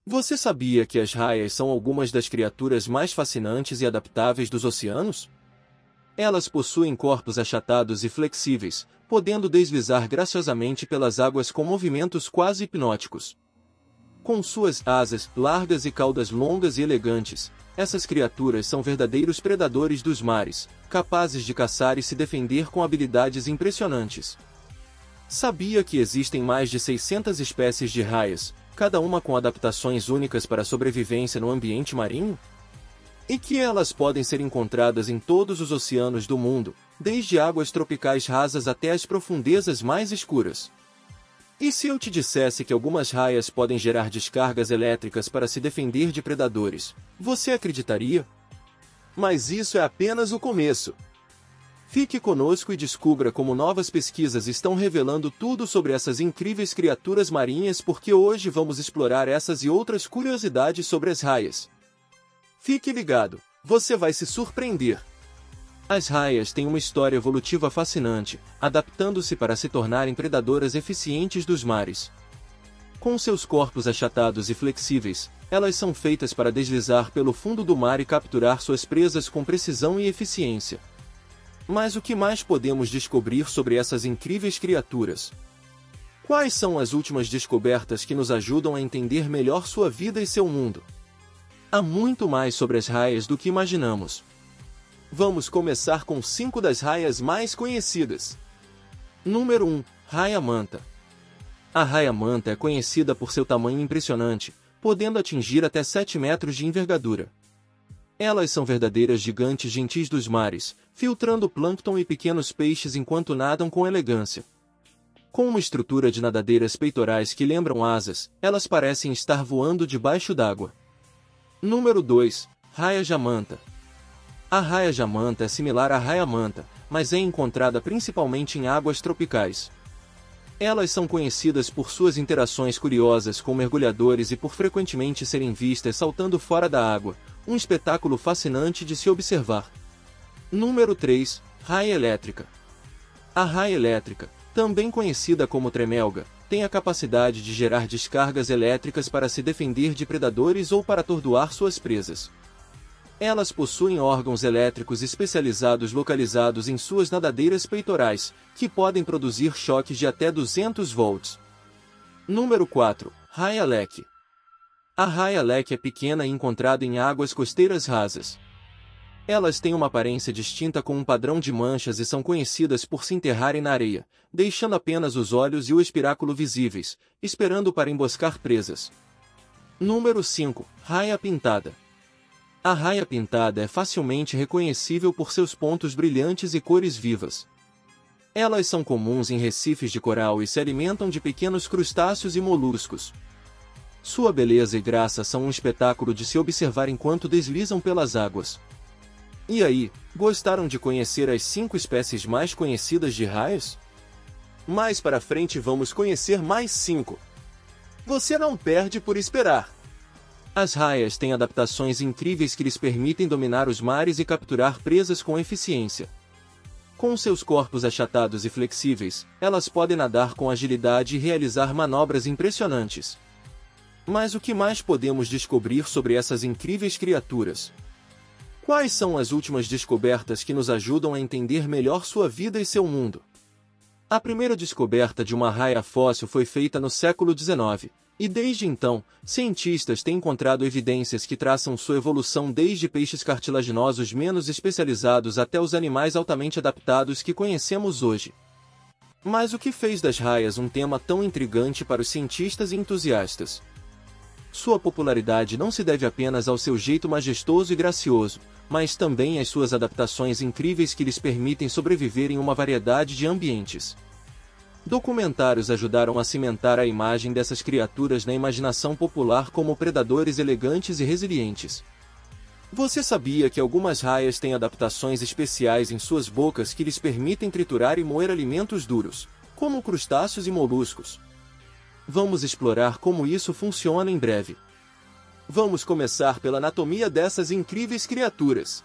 Você sabia que as raias são algumas das criaturas mais fascinantes e adaptáveis dos oceanos? Elas possuem corpos achatados e flexíveis, podendo deslizar graciosamente pelas águas com movimentos quase hipnóticos. Com suas asas largas e caudas longas e elegantes, essas criaturas são verdadeiros predadores dos mares, capazes de caçar e se defender com habilidades impressionantes. Sabia que existem mais de 600 espécies de raias, cada uma com adaptações únicas para a sobrevivência no ambiente marinho? E que elas podem ser encontradas em todos os oceanos do mundo, desde águas tropicais rasas até as profundezas mais escuras. E se eu te dissesse que algumas raias podem gerar descargas elétricas para se defender de predadores, você acreditaria? Mas isso é apenas o começo. Fique conosco e descubra como novas pesquisas estão revelando tudo sobre essas incríveis criaturas marinhas, porque hoje vamos explorar essas e outras curiosidades sobre as raias. Fique ligado, você vai se surpreender. As raias têm uma história evolutiva fascinante, adaptando-se para se tornarem predadoras eficientes dos mares. Com seus corpos achatados e flexíveis, elas são feitas para deslizar pelo fundo do mar e capturar suas presas com precisão e eficiência. Mas o que mais podemos descobrir sobre essas incríveis criaturas? Quais são as últimas descobertas que nos ajudam a entender melhor sua vida e seu mundo? Há muito mais sobre as raias do que imaginamos. Vamos começar com 5 das raias mais conhecidas. Número 1. Raia-manta. A raia-manta é conhecida por seu tamanho impressionante, podendo atingir até 7 metros de envergadura. Elas são verdadeiras gigantes gentis dos mares, filtrando plâncton e pequenos peixes enquanto nadam com elegância. Com uma estrutura de nadadeiras peitorais que lembram asas, elas parecem estar voando debaixo d'água. Número 2. Raia-jamanta. A raia-jamanta é similar à raia-manta, mas é encontrada principalmente em águas tropicais. Elas são conhecidas por suas interações curiosas com mergulhadores e por frequentemente serem vistas saltando fora da água, um espetáculo fascinante de se observar. Número 3. Raia elétrica. A raia elétrica, também conhecida como tremelga, tem a capacidade de gerar descargas elétricas para se defender de predadores ou para atordoar suas presas. Elas possuem órgãos elétricos especializados localizados em suas nadadeiras peitorais, que podem produzir choques de até 200 volts. Número 4. Raia-leque. A raia-leque é pequena e encontrada em águas costeiras rasas. Elas têm uma aparência distinta com um padrão de manchas e são conhecidas por se enterrarem na areia, deixando apenas os olhos e o espiráculo visíveis, esperando para emboscar presas. Número 5. Raia-pintada. A raia-pintada é facilmente reconhecível por seus pontos brilhantes e cores vivas. Elas são comuns em recifes de coral e se alimentam de pequenos crustáceos e moluscos. Sua beleza e graça são um espetáculo de se observar enquanto deslizam pelas águas. E aí, gostaram de conhecer as 5 espécies mais conhecidas de raias? Mais para frente vamos conhecer mais 5. Você não perde por esperar! As raias têm adaptações incríveis que lhes permitem dominar os mares e capturar presas com eficiência. Com seus corpos achatados e flexíveis, elas podem nadar com agilidade e realizar manobras impressionantes. Mas o que mais podemos descobrir sobre essas incríveis criaturas? Quais são as últimas descobertas que nos ajudam a entender melhor sua vida e seu mundo? A primeira descoberta de uma raia fóssil foi feita no século XIX. E desde então, cientistas têm encontrado evidências que traçam sua evolução desde peixes cartilaginosos menos especializados até os animais altamente adaptados que conhecemos hoje. Mas o que fez das raias um tema tão intrigante para os cientistas e entusiastas? Sua popularidade não se deve apenas ao seu jeito majestoso e gracioso, mas também às suas adaptações incríveis que lhes permitem sobreviver em uma variedade de ambientes. Documentários ajudaram a cimentar a imagem dessas criaturas na imaginação popular como predadores elegantes e resilientes. Você sabia que algumas raias têm adaptações especiais em suas bocas que lhes permitem triturar e moer alimentos duros, como crustáceos e moluscos? Vamos explorar como isso funciona em breve. Vamos começar pela anatomia dessas incríveis criaturas.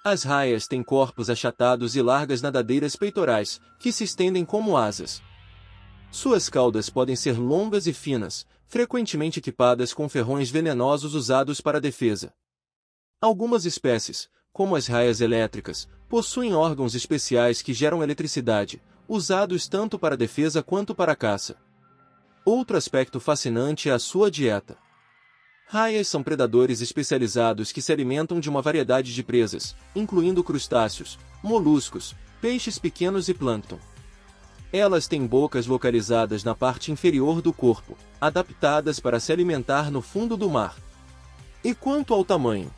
As raias têm corpos achatados e largas nadadeiras peitorais, que se estendem como asas. Suas caudas podem ser longas e finas, frequentemente equipadas com ferrões venenosos usados para defesa. Algumas espécies, como as raias elétricas, possuem órgãos especiais que geram eletricidade, usados tanto para defesa quanto para caça. Outro aspecto fascinante é a sua dieta. Raias são predadores especializados que se alimentam de uma variedade de presas, incluindo crustáceos, moluscos, peixes pequenos e plâncton. Elas têm bocas localizadas na parte inferior do corpo, adaptadas para se alimentar no fundo do mar. E quanto ao tamanho?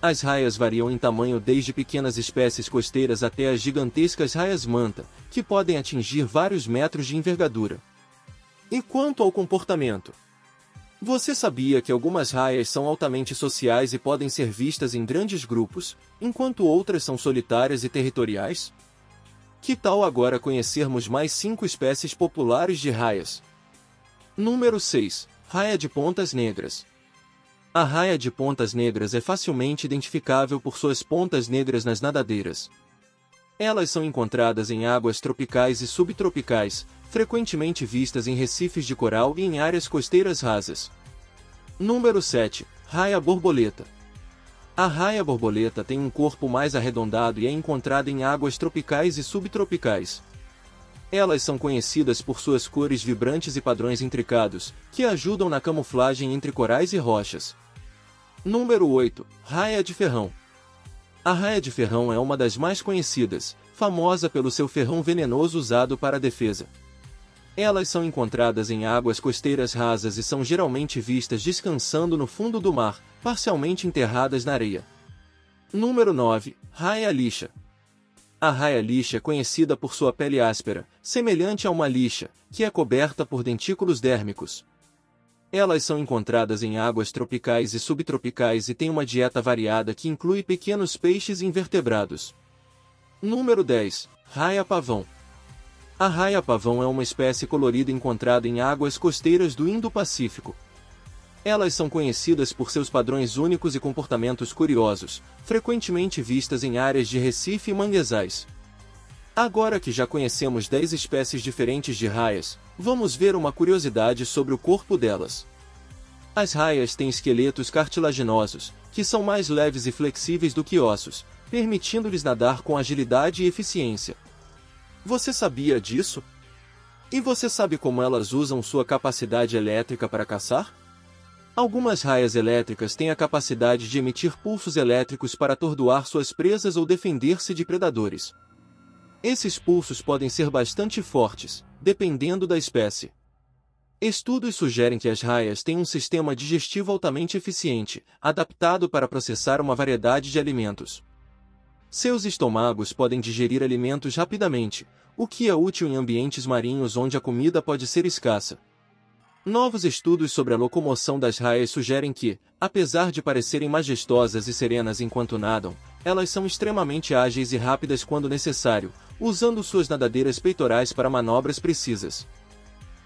As raias variam em tamanho desde pequenas espécies costeiras até as gigantescas raias-manta, que podem atingir vários metros de envergadura. E quanto ao comportamento? Você sabia que algumas raias são altamente sociais e podem ser vistas em grandes grupos, enquanto outras são solitárias e territoriais? Que tal agora conhecermos mais 5 espécies populares de raias? Número 6. Raia de pontas negras. A raia de pontas negras é facilmente identificável por suas pontas negras nas nadadeiras. Elas são encontradas em águas tropicais e subtropicais, frequentemente vistas em recifes de coral e em áreas costeiras rasas. Número 7. Raia borboleta. A raia borboleta tem um corpo mais arredondado e é encontrada em águas tropicais e subtropicais. Elas são conhecidas por suas cores vibrantes e padrões intricados, que ajudam na camuflagem entre corais e rochas. Número 8. Raia de ferrão. A raia de ferrão é uma das mais conhecidas, famosa pelo seu ferrão venenoso usado para a defesa. Elas são encontradas em águas costeiras rasas e são geralmente vistas descansando no fundo do mar, parcialmente enterradas na areia. Número 9. Raia lixa. A raia lixa é conhecida por sua pele áspera, semelhante a uma lixa, que é coberta por dentículos dérmicos. Elas são encontradas em águas tropicais e subtropicais e têm uma dieta variada que inclui pequenos peixes e invertebrados. Número 10. Raia pavão. A raia pavão é uma espécie colorida encontrada em águas costeiras do Indo-Pacífico. Elas são conhecidas por seus padrões únicos e comportamentos curiosos, frequentemente vistas em áreas de recife e manguezais. Agora que já conhecemos 10 espécies diferentes de raias, vamos ver uma curiosidade sobre o corpo delas. As raias têm esqueletos cartilaginosos, que são mais leves e flexíveis do que ossos, permitindo-lhes nadar com agilidade e eficiência. Você sabia disso? E você sabe como elas usam sua capacidade elétrica para caçar? Algumas raias elétricas têm a capacidade de emitir pulsos elétricos para atordoar suas presas ou defender-se de predadores. Esses pulsos podem ser bastante fortes, dependendo da espécie. Estudos sugerem que as raias têm um sistema digestivo altamente eficiente, adaptado para processar uma variedade de alimentos. Seus estômagos podem digerir alimentos rapidamente, o que é útil em ambientes marinhos onde a comida pode ser escassa. Novos estudos sobre a locomoção das raias sugerem que, apesar de parecerem majestosas e serenas enquanto nadam, elas são extremamente ágeis e rápidas quando necessário, usando suas nadadeiras peitorais para manobras precisas.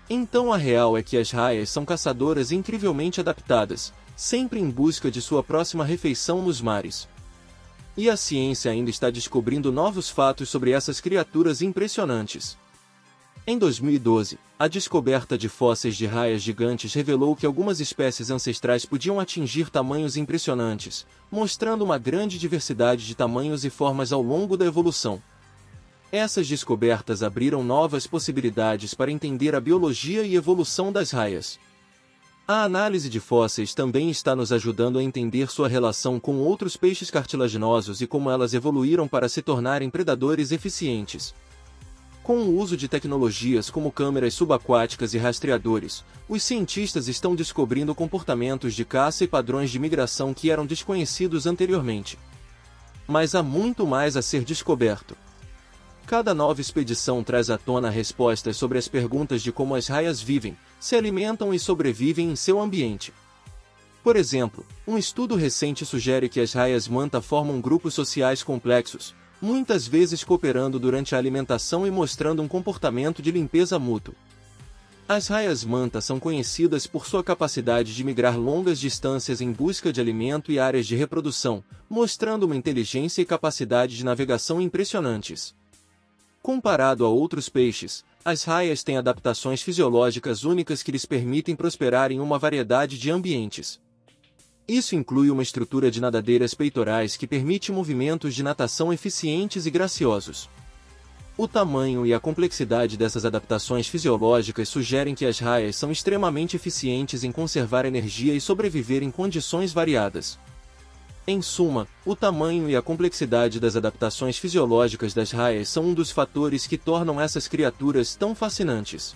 Então a real é que as raias são caçadoras incrivelmente adaptadas, sempre em busca de sua próxima refeição nos mares. E a ciência ainda está descobrindo novos fatos sobre essas criaturas impressionantes. Em 2012, a descoberta de fósseis de raias gigantes revelou que algumas espécies ancestrais podiam atingir tamanhos impressionantes, mostrando uma grande diversidade de tamanhos e formas ao longo da evolução. Essas descobertas abriram novas possibilidades para entender a biologia e evolução das raias. A análise de fósseis também está nos ajudando a entender sua relação com outros peixes cartilaginosos e como elas evoluíram para se tornarem predadores eficientes. Com o uso de tecnologias como câmeras subaquáticas e rastreadores, os cientistas estão descobrindo comportamentos de caça e padrões de migração que eram desconhecidos anteriormente. Mas há muito mais a ser descoberto. Cada nova expedição traz à tona respostas sobre as perguntas de como as raias vivem, se alimentam e sobrevivem em seu ambiente. Por exemplo, um estudo recente sugere que as raias manta formam grupos sociais complexos, muitas vezes cooperando durante a alimentação e mostrando um comportamento de limpeza mútuo. As raias manta são conhecidas por sua capacidade de migrar longas distâncias em busca de alimento e áreas de reprodução, mostrando uma inteligência e capacidade de navegação impressionantes. Comparado a outros peixes, As raias têm adaptações fisiológicas únicas que lhes permitem prosperar em uma variedade de ambientes. Isso inclui uma estrutura de nadadeiras peitorais que permite movimentos de natação eficientes e graciosos. O tamanho e a complexidade dessas adaptações fisiológicas sugerem que as raias são extremamente eficientes em conservar energia e sobreviver em condições variadas. Em suma, o tamanho e a complexidade das adaptações fisiológicas das raias são um dos fatores que tornam essas criaturas tão fascinantes.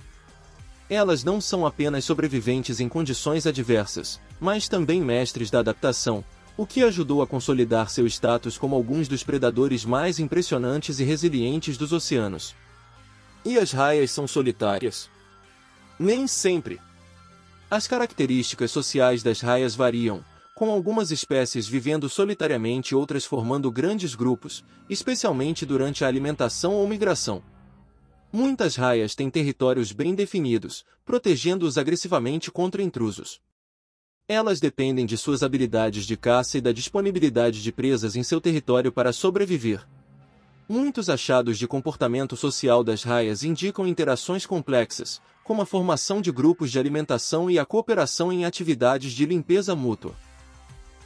Elas não são apenas sobreviventes em condições adversas, mas também mestres da adaptação, o que ajudou a consolidar seu status como alguns dos predadores mais impressionantes e resilientes dos oceanos. E as raias são solitárias? Nem sempre. As características sociais das raias variam, com algumas espécies vivendo solitariamente e outras formando grandes grupos, especialmente durante a alimentação ou migração. Muitas raias têm territórios bem definidos, protegendo-os agressivamente contra intrusos. Elas dependem de suas habilidades de caça e da disponibilidade de presas em seu território para sobreviver. Muitos achados de comportamento social das raias indicam interações complexas, como a formação de grupos de alimentação e a cooperação em atividades de limpeza mútua.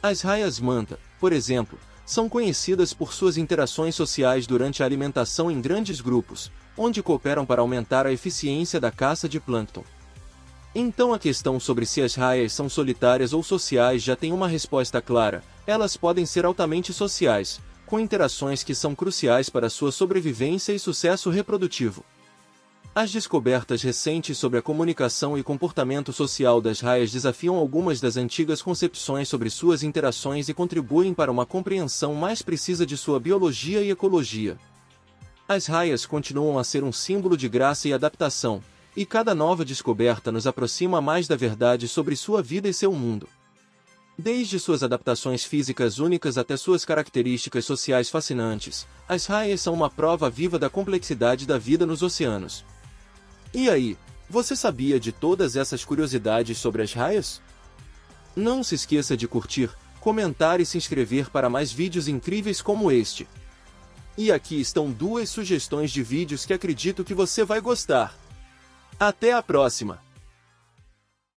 As raias manta, por exemplo, são conhecidas por suas interações sociais durante a alimentação em grandes grupos, onde cooperam para aumentar a eficiência da caça de plâncton. Então a questão sobre se as raias são solitárias ou sociais já tem uma resposta clara: elas podem ser altamente sociais, com interações que são cruciais para sua sobrevivência e sucesso reprodutivo. As descobertas recentes sobre a comunicação e comportamento social das raias desafiam algumas das antigas concepções sobre suas interações e contribuem para uma compreensão mais precisa de sua biologia e ecologia. As raias continuam a ser um símbolo de graça e adaptação, e cada nova descoberta nos aproxima mais da verdade sobre sua vida e seu mundo. Desde suas adaptações físicas únicas até suas características sociais fascinantes, as raias são uma prova viva da complexidade da vida nos oceanos. E aí, você sabia de todas essas curiosidades sobre as raias? Não se esqueça de curtir, comentar e se inscrever para mais vídeos incríveis como este. E aqui estão 2 sugestões de vídeos que acredito que você vai gostar. Até a próxima!